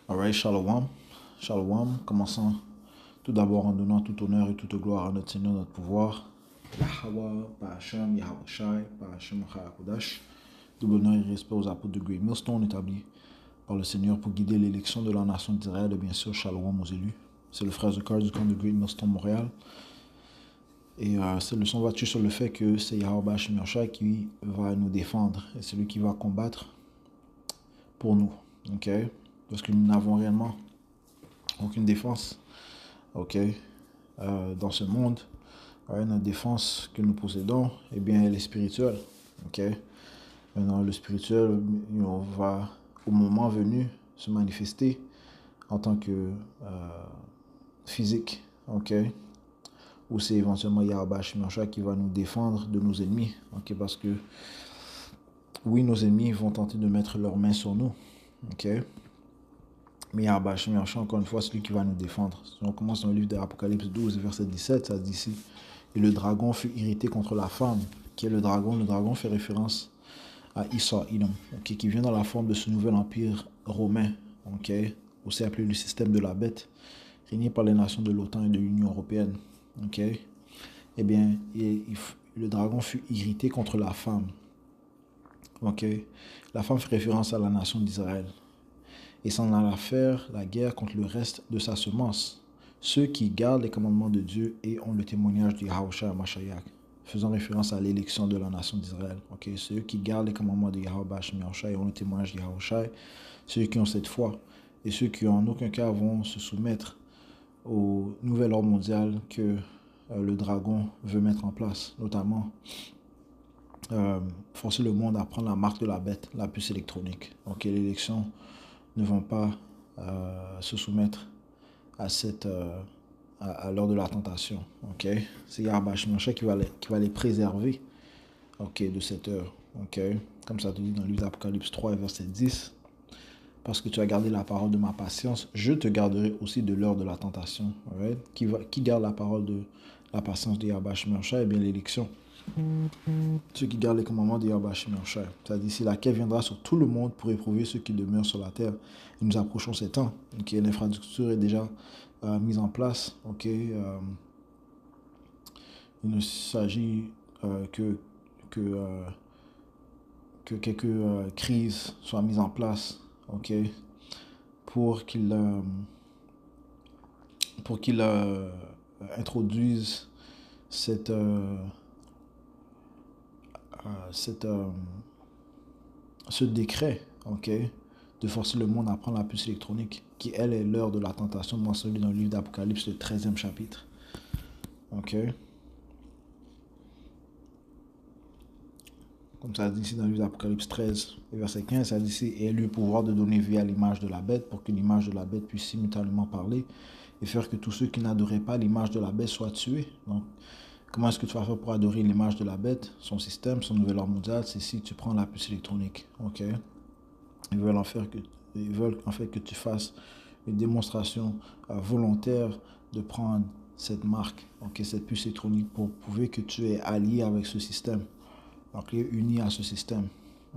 Alright, Shalom. Shalom. Commençons tout d'abord en donnant tout honneur et toute gloire à notre Seigneur, notre pouvoir. Yahweh, Bahashem, Yahweh Shai, Bahashem, Kodash. Double honneur et respect aux apôtres de Great Millstone établis par le Seigneur pour guider l'élection de la nation d'Israël et bien sûr Shalom aux élus. C'est le frère Zucker du camp de Great Millstone Montréal. Et cette leçon va tuer sur le fait que c'est Yahweh Bahashem Yahshai qui va nous défendre et c'est lui qui va combattre pour nous. Ok? Parce que nous n'avons réellement aucune défense, ok, dans ce monde. Notre défense que nous possédons, eh bien, elle est spirituelle, ok. Maintenant, le spirituel, on va, au moment venu, se manifester en tant que physique, ok. Ou c'est éventuellement Yahweh Shemashah qui va nous défendre de nos ennemis, ok, parce que, oui, nos ennemis vont tenter de mettre leurs mains sur nous, ok. Mais Yahweh Shemashah, encore une fois, c'est lui qui va nous défendre. Si on commence dans le livre de l'Apocalypse 12, verset 17, ça dit ici: et le dragon fut irrité contre la femme. Qui est le dragon? Le dragon fait référence à Esau, Edom, okay, qui vient dans la forme de ce nouvel empire romain, okay, aussi appelé le système de la bête, régné par les nations de l'OTAN et de l'Union européenne. Okay. Eh bien, le dragon fut irrité contre la femme. Okay. La femme fait référence à la nation d'Israël. Et s'en alla faire la guerre contre le reste de sa semence, ceux qui gardent les commandements de Dieu et ont le témoignage du Yahushua Mashiach, faisant référence à l'élection de la nation d'Israël. Okay? Ceux qui gardent les commandements de Yahushua et ont le témoignage du Yahushua, ceux qui ont cette foi, et ceux qui en aucun cas vont se soumettre au nouvel ordre mondial que le dragon veut mettre en place, notamment forcer le monde à prendre la marque de la bête, la puce électronique. Okay? L'élection ne vont pas se soumettre à cette à l'heure de la tentation. Okay? C'est Yahweh Shemashah qui va les préserver, okay, de cette heure. Okay? Comme ça te dit dans le livre d'Apocalypse 3, verset 10. Parce que tu as gardé la parole de ma patience, je te garderai aussi de l'heure de la tentation. Right? Qui garde la parole de la patience de Yahweh Shemashah? Eh bien, l'élection. Ceux qui gardent les commandements de Yahweh Shemashah. C'est-à-dire, si laquelle viendra sur tout le monde pour éprouver ceux qui demeurent sur la terre. Et nous approchons ces temps. Okay? L'infrastructure est déjà mise en place. Okay? Il ne s'agit que quelques crises soient mises en place, okay? Pour qu'ils introduisent cette ce décret, okay, de forcer le monde à prendre la puce électronique, qui elle est l'heure de la tentation mentionnée dans le livre d'Apocalypse, le 13e chapitre. Ok. Comme ça dit ici dans le livre d'Apocalypse 13, verset 15, ça dit ici: et elle eut le pouvoir de donner vie à l'image de la bête, pour que l'image de la bête puisse simultanément parler, et faire que tous ceux qui n'adoraient pas l'image de la bête soient tués. Donc, comment est-ce que tu vas faire pour adorer l'image de la bête? Son système, son nouvel ordre mondial, c'est si tu prends la puce électronique. Ok. Ils veulent en fait que tu fasses une démonstration volontaire de prendre cette marque, okay, cette puce électronique, pour prouver que tu es allié avec ce système, donc uni à ce système.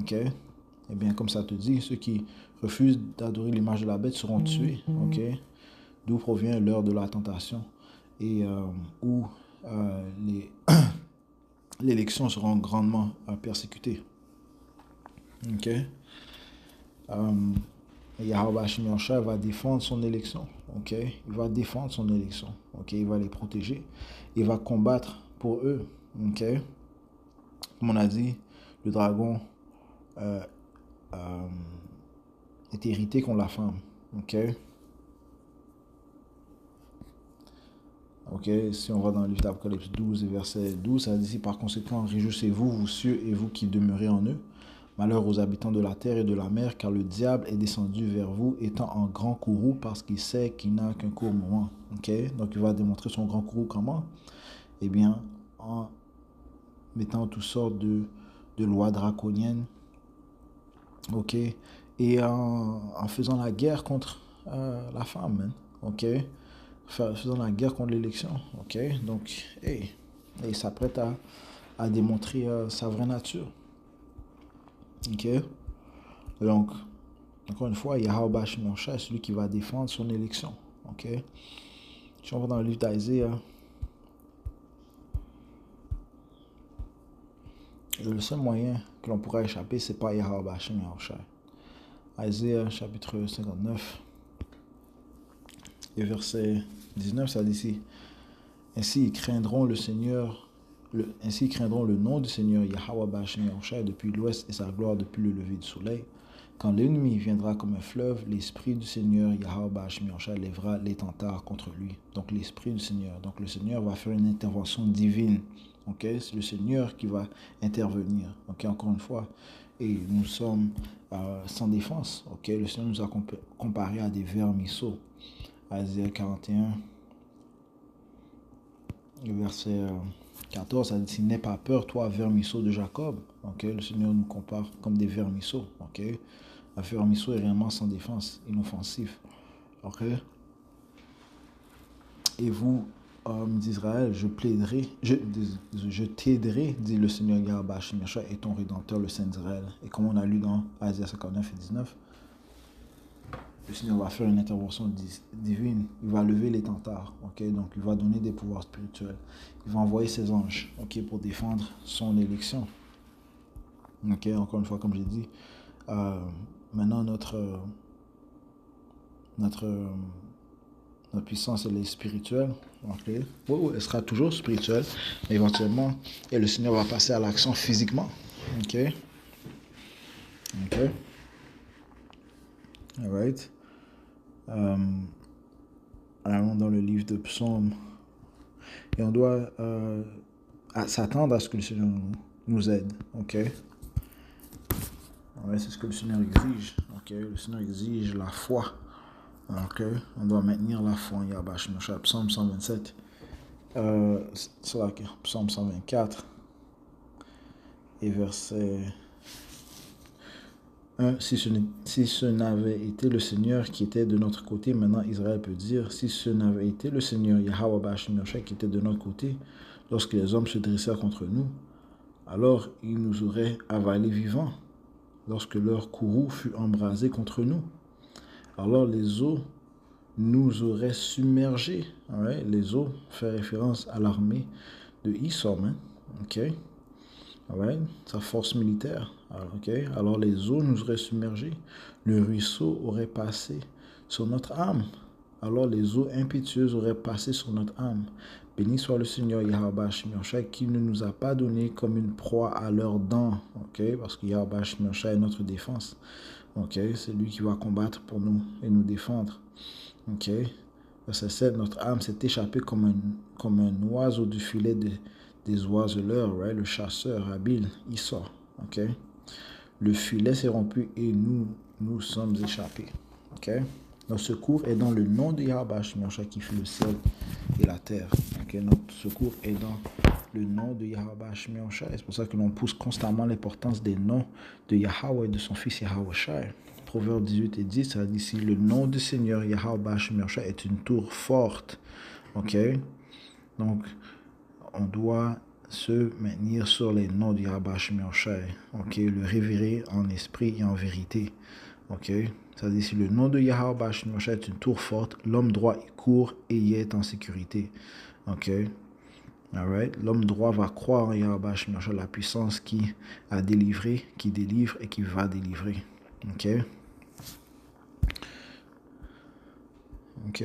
Okay? Et bien, comme ça te dit, ceux qui refusent d'adorer l'image de la bête seront tués. Okay? D'où provient l'heure de la tentation et où l'élection sera grandement persécutée. Okay? Yahweh Shemashah va défendre son élection. Okay? Il va défendre son élection. Okay? Il va les protéger. Il va combattre pour eux. Okay? Comme on a dit, le dragon est irrité contre la femme. Okay? Okay? Si on va dans le livre d'Apocalypse 12, verset 12, ça dit: par conséquent, réjouissez-vous, vous cieux et vous qui demeurez en eux. Malheur aux habitants de la terre et de la mer, car le diable est descendu vers vous, étant en grand courroux, parce qu'il sait qu'il n'a qu'un court moment. Okay? Donc, il va démontrer son grand courroux comment? Eh bien, en mettant toutes sortes de lois draconiennes, ok? Et en faisant la guerre contre la femme, man. Ok? Faisant la guerre contre l'élection. Ok? Donc, il s'apprête à démontrer sa vraie nature. Ok? Donc, Encore une fois, Yahweh Bashim Yahshua est celui qui va défendre son élection. Ok? Si on va dans le livre d'Isaiah, le seul moyen que l'on pourra échapper, c'est pas Yahweh Bashim Yahshua. Isaiah chapitre 59 et verset 19, ça dit ici: ainsi ils craindront le Seigneur, ainsi ils craindront le nom du Seigneur Yahweh Bashim Yahshua depuis l'ouest et sa gloire depuis le lever du soleil. Quand l'ennemi viendra comme un fleuve, l'esprit du Seigneur Yahweh Bashim Yahshua lèvera les tentards contre lui. Donc l'esprit du Seigneur. Donc le Seigneur va faire une intervention divine. Ok, c'est le Seigneur qui va intervenir. Ok, encore une fois. Et nous sommes sans défense. Ok, le Seigneur nous a comparé à des vermisseaux. Isaiah 41, verset 14, ça dit: n'aie pas peur, toi, vermisseau de Jacob. Ok, le Seigneur nous compare comme des vermisseaux. Ok, un vermisseau est réellement sans défense, inoffensif. Ok, et vous, hommes d'Israël, je t'aiderai, dit le Seigneur Yahweh Bashim Yahshua, et ton Rédempteur, le Saint d'Israël. Et comme on a lu dans Isaiah 59 et 19, le Seigneur va faire une intervention divine. Il va lever les tentards. Okay? Donc, il va donner des pouvoirs spirituels. Il va envoyer ses anges, okay, pour défendre son élection. Okay? Encore une fois, comme j'ai dit, maintenant, notre puissance, elle est spirituelle. Okay? Oui, elle sera toujours spirituelle, mais éventuellement, et le Seigneur va passer à l'action physiquement. OK? OK? All right. Allons dans le livre de Psaumes. Et on doit s'attendre à ce que le Seigneur nous aide. OK? Ouais, c'est ce que le Seigneur exige. OK? Le Seigneur exige la foi. OK? On doit maintenir la foi en Yahweh Bashim Yahshua. Psaume 127. C'est là, Psaume 124. Et verset 1, si ce n'avait été le Seigneur qui était de notre côté, maintenant Israël peut dire, si ce n'avait été le Seigneur Yahweh Bashim Yahshua qui était de notre côté, lorsque les hommes se dressèrent contre nous, alors ils nous auraient avalés vivants, lorsque leur courroux fut embrasé contre nous. Alors les eaux nous auraient submergés. Ouais, les eaux fait référence à l'armée de Isom. Hein? OK? Ouais, sa force militaire. Okay. Alors les eaux nous auraient submergés. Le ruisseau aurait passé sur notre âme. Alors les eaux impétueuses auraient passé sur notre âme. Béni soit le Seigneur Yahweh Bashim Yahshua qui ne nous a pas donné comme une proie à leurs dents. Okay. Parce que Yahweh Bashim Yahshua est notre défense. Okay. C'est lui qui va combattre pour nous et nous défendre. Okay. Verset 7, notre âme s'est échappée comme un oiseau du filet des oiseleurs, right? Le chasseur habile, il sort. Okay? Le filet s'est rompu et nous sommes échappés. Okay? Notre secours est dans le nom de Yahweh Bashim Yahshua qui fait le ciel et la terre. Okay? Notre secours est dans le nom de Yahweh Bashim Yahshua. C'est pour ça que l'on pousse constamment l'importance des noms de Yahweh et de son fils Yahweh Shai. Proverbe 18 et 10, ça dit ici, le nom du Seigneur Yahweh Bashim Yahshua est une tour forte. Ok? Donc, on doit se maintenir sur les noms de Yahweh Bashim Yahshua. Ok? Le révérer en esprit et en vérité. Ok? Ça dit ici, le nom de Yahweh Bashim Yahshua est une tour forte. L'homme droit y court et y est en sécurité. Ok? Alright? L'homme droit va croire en Yahweh Bashim Yahshua, la puissance qui a délivré, qui délivre et qui va délivrer. Ok? Ok.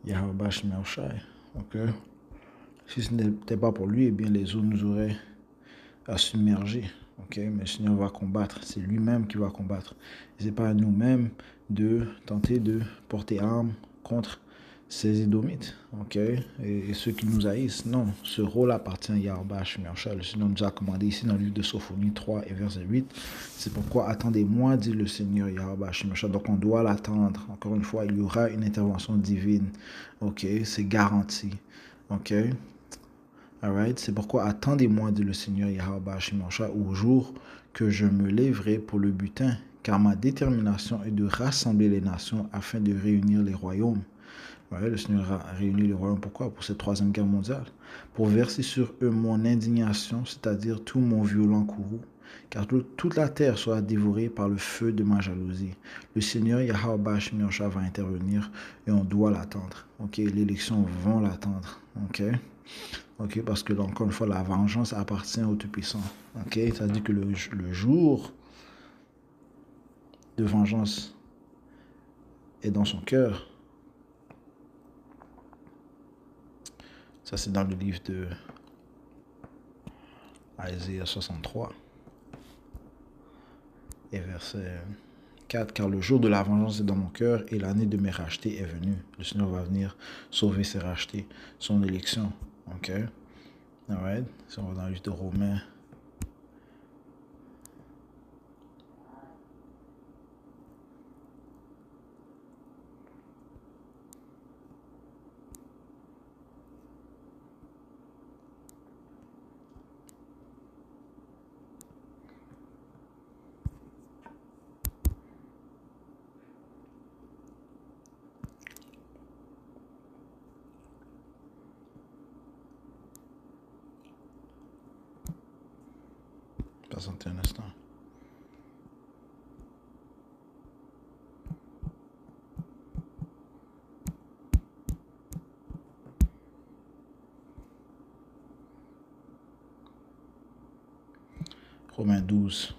Yahweh Bashim Yahshua. Ok. Si ce n'était pas pour lui, eh bien les eaux nous auraient submergés. Ok. Mais le Seigneur va combattre. C'est lui-même qui va combattre. Ce n'est pas à nous-mêmes de tenter de porter arme contre ces Édomites. Ok. Et ceux qui nous haïssent. Non. Ce rôle appartient à Yahweh Bashim Yahshua. Le Seigneur nous a commandé ici dans le livre de Sophonie 3 et verset 8. C'est pourquoi attendez-moi, dit le Seigneur Yahweh Bashim Yahshua. Donc on doit l'attendre. Encore une fois, il y aura une intervention divine. Ok. C'est garanti. Ok. Alright. C'est pourquoi attendez-moi, dit le Seigneur Yahweh Bashim Yahshua, au jour que je me lèverai pour le butin, car ma détermination est de rassembler les nations afin de réunir les royaumes. Ouais, le Seigneur a réuni les royaumes. Pourquoi? Pour cette troisième guerre mondiale. Pour verser sur eux mon indignation, c'est-à-dire tout mon violent courroux. car toute la terre sera dévorée par le feu de ma jalousie. Le Seigneur Yahweh Shemiyosha va intervenir et on doit l'attendre. Ok, l'élection vont l'attendre. Ok, ok, parce que encore une fois, la vengeance appartient au Tout-Puissant. Ok, c'est-à-dire que le jour de vengeance est dans son cœur. Ça, c'est dans le livre de Isaïe 63 et verset 4. Car le jour de la vengeance est dans mon cœur et l'année de mes rachetés est venue. Le Seigneur va venir sauver ses rachetés, son élection. Ok? Alright? Si on va dans le livre de Romains. Patientez un instant. Romains 12.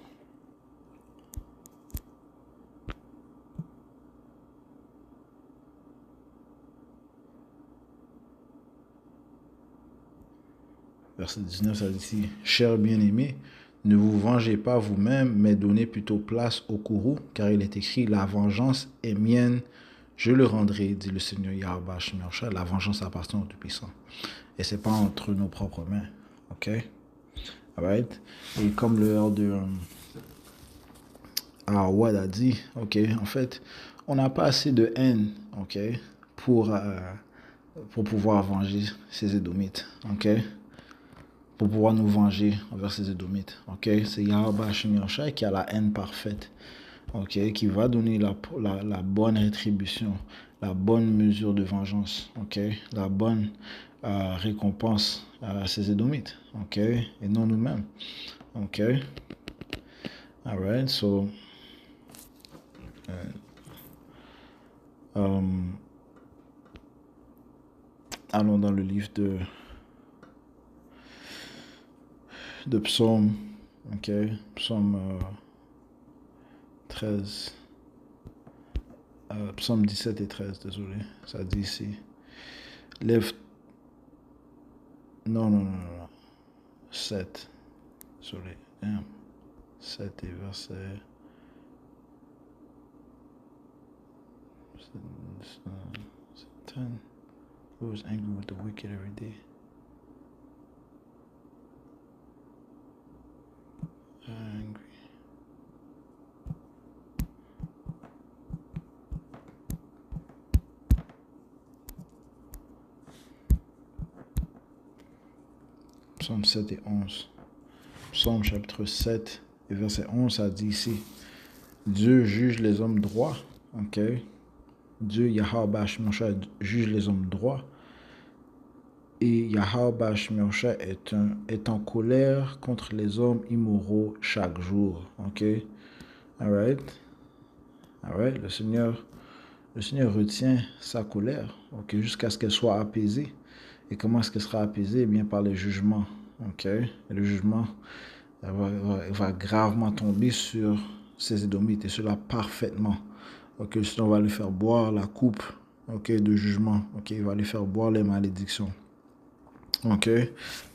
Verset 19, ça dit ici, chers bien-aimés, ne vous vengez pas vous-même, mais donnez plutôt place au courroux, car il est écrit, la vengeance est mienne, je le rendrai, dit le Seigneur Yahweh Shemiyosha. La vengeance appartient au Tout-Puissant. Et c'est pas entre nos propres mains. Ok? Alright? Et comme le heure de Awad a dit, ok, en fait, on n'a pas assez de haine, ok, pour pouvoir venger ces Édomites, ok? Pour pouvoir nous venger envers ces Édomites. Ok, c'est Yahweh Shemiyosha qui a la haine parfaite. Ok, qui va donner la bonne rétribution, la bonne mesure de vengeance. Ok, la bonne récompense à ces Édomites. Ok, et non nous-mêmes. Ok, alright, so. Allons dans le livre de Psaume, ok, Psaume 13, Psaume 17 et 13, désolé, ça dit ici, lève, non, 7, désolé, 7 et verset, 10, who is angry with the wicked every day? Angry. Psaume 7 et 11. Psaume chapitre 7 et verset 11, ça dit ici, Dieu juge les hommes droits, ok? Dieu, Yahweh Shemiyosha, juge les hommes droits. Et Yahweh Shemiyosha est en colère contre les hommes immoraux chaque jour. Ok? Alright? Alright? Le Seigneur retient sa colère, ok, jusqu'à ce qu'elle soit apaisée. Et comment est-ce qu'elle sera apaisée? Eh bien, par les jugements. Ok? Et le jugement va gravement tomber sur ces Édomites, et cela parfaitement. Ok? Le Seigneur va lui faire boire la coupe, ok, de jugement. Ok? Il va lui faire boire les malédictions. Ok,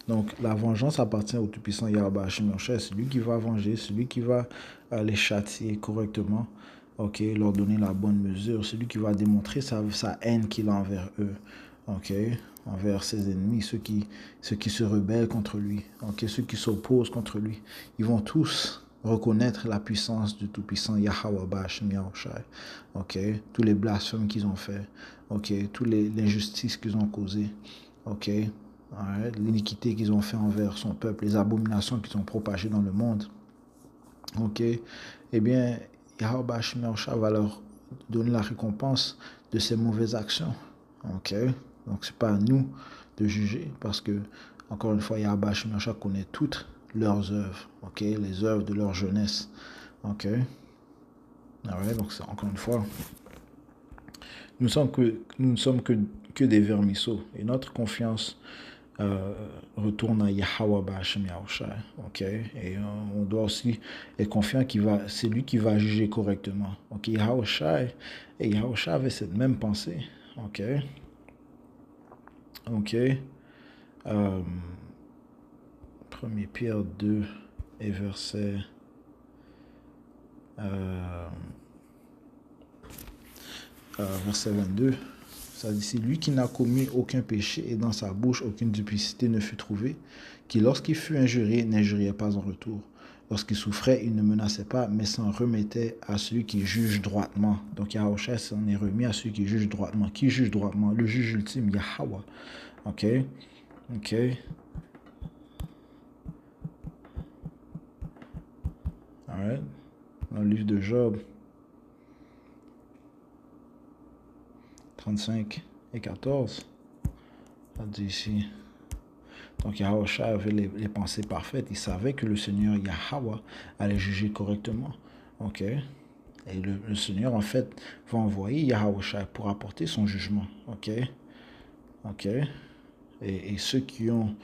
donc la vengeance appartient au Tout-Puissant Yahweh Shemiyosha. C'est lui qui va venger, c'est lui qui va les châtier correctement, ok, leur donner la bonne mesure. C'est lui qui va démontrer sa haine qu'il a envers eux, ok, envers ses ennemis, ceux qui se rebellent contre lui, ok, ceux qui s'opposent contre lui. Ils vont tous reconnaître la puissance du Tout-Puissant Yahweh Shemiyosha, ok, tous les blasphèmes qu'ils ont fait, ok, toutes les injustices qu'ils ont causées, ok. L'iniquité qu'ils ont fait envers son peuple, les abominations qu'ils ont propagées dans le monde. Ok, eh bien, Yahweh Shemiyosha va leur donner la récompense de ces mauvaises actions. Ok, donc c'est pas à nous de juger, parce que, encore une fois, Yahweh Shemiyosha connaît toutes leurs œuvres, ok, les œuvres de leur jeunesse, ok. Alright, donc encore une fois, nous ne sommes que des vermisseaux et notre confiance retourne à Yahweh Ba'ashem Yahushai, ok. Et on doit aussi être confiant c'est lui qui va juger correctement, ok. Yahushai avait cette même pensée, ok. Ok. 1 Pierre 2 et verset 22. Ça dit, c'est lui qui n'a commis aucun péché et dans sa bouche aucune duplicité ne fut trouvée, qui lorsqu'il fut injurié n'injuriait pas en retour. Lorsqu'il souffrait, il ne menaçait pas, mais s'en remettait à celui qui juge droitement. Donc Yahushua s'en est remis à celui qui juge droitement. Qui juge droitement? Le juge ultime, Yahweh. Ok. Ok. Alright. Dans le livre de Job 35 et 14, ça dit ici. Donc Yahushua avait les pensées parfaites. Il savait que le Seigneur Yahweh allait juger correctement. Ok. Et le Seigneur, en fait, va envoyer Yahushua pour apporter son jugement. Ok. Ok. Et ceux qui ont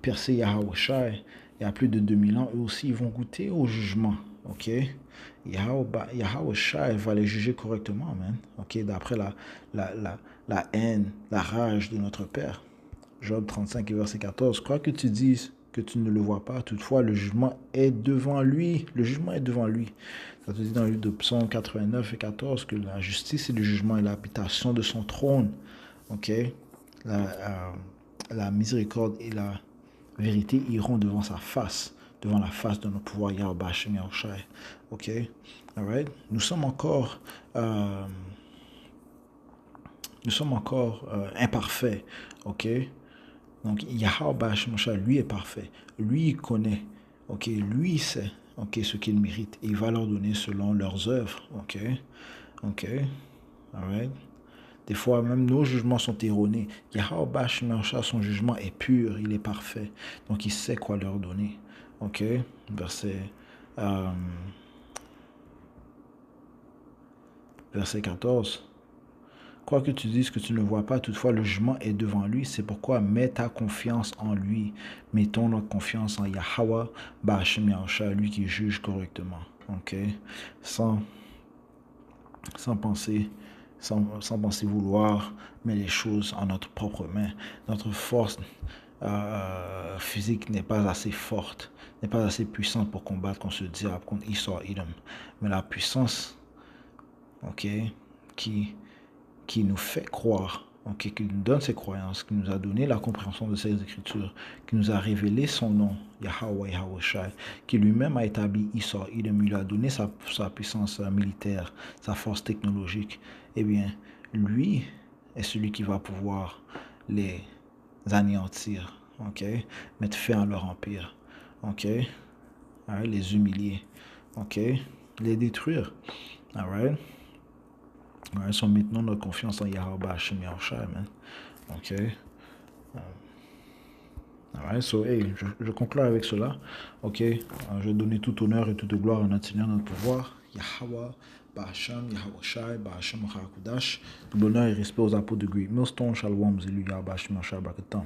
percé Yahushua il y a plus de 2000 ans, eux aussi, ils vont goûter au jugement. Ok. Yahushua va les juger correctement, man. Ok. D'après la haine, la rage de notre Père. Job 35 et verset 14. Quoi que tu dises que tu ne le vois pas, toutefois le jugement est devant lui. Le jugement est devant lui. Ça te dit dans le livre de Psaume 89 et 14 que la justice et le jugement est l'habitation de son trône. Ok. La miséricorde et la vérité iront devant sa face, devant la face de notre pouvoir Yahweh Hashem Yahushai. Ok. Alright. Nous sommes encore imparfaits. Ok. Donc, Yahweh Hashem Yahushai, lui est parfait. Lui, il connaît. Ok. Lui, il sait. Ok. Ce qu'il mérite. Et il va leur donner selon leurs œuvres. Ok. Ok. Alright. Des fois, même nos jugements sont erronés. Yahweh Hashem Yahushai, son jugement est pur, il est parfait. Donc, il sait quoi leur donner. Ok. Verset 14. Quoi que tu dises que tu ne vois pas, toutefois le jugement est devant lui. C'est pourquoi mets ta confiance en lui. Mettons notre confiance en Yahweh Ba'ashem Yahushai, lui qui juge correctement. Ok. Sans penser vouloir mettre les choses en notre propre main. Notre force physique n'est pas assez forte, n'est pas assez puissante pour combattre contre ce diable, contre Esau Edom. Mais la puissance, ok, qui nous fait croire, okay, qui nous donne ses croyances, qui nous a donné la compréhension de ses écritures, qui nous a révélé son nom, Yahweh Yahushai, qui lui-même a établi Esau Edom, il lui a donné sa puissance militaire, sa force technologique. Eh bien, lui est celui qui va pouvoir les anéantir, ok, mettre fin à leur empire, ok, right, les humilier, ok, les détruire, alright. Alright, so maintenant notre confiance en Yahweh Hashem Yahushai, man. Ok. Alright, so hey, je conclue avec cela. Ok. Je vais donner tout honneur et toute gloire à notre Seigneur, notre pouvoir. Yahweh, Ba'Hashem, Yahushai, Ba'Hashem, Hakudash. Tout l'honneur et respect aux apôtres de Great Millstone, Shalom, Zélu, Yahweh Hashem Yahushai, Brakatam.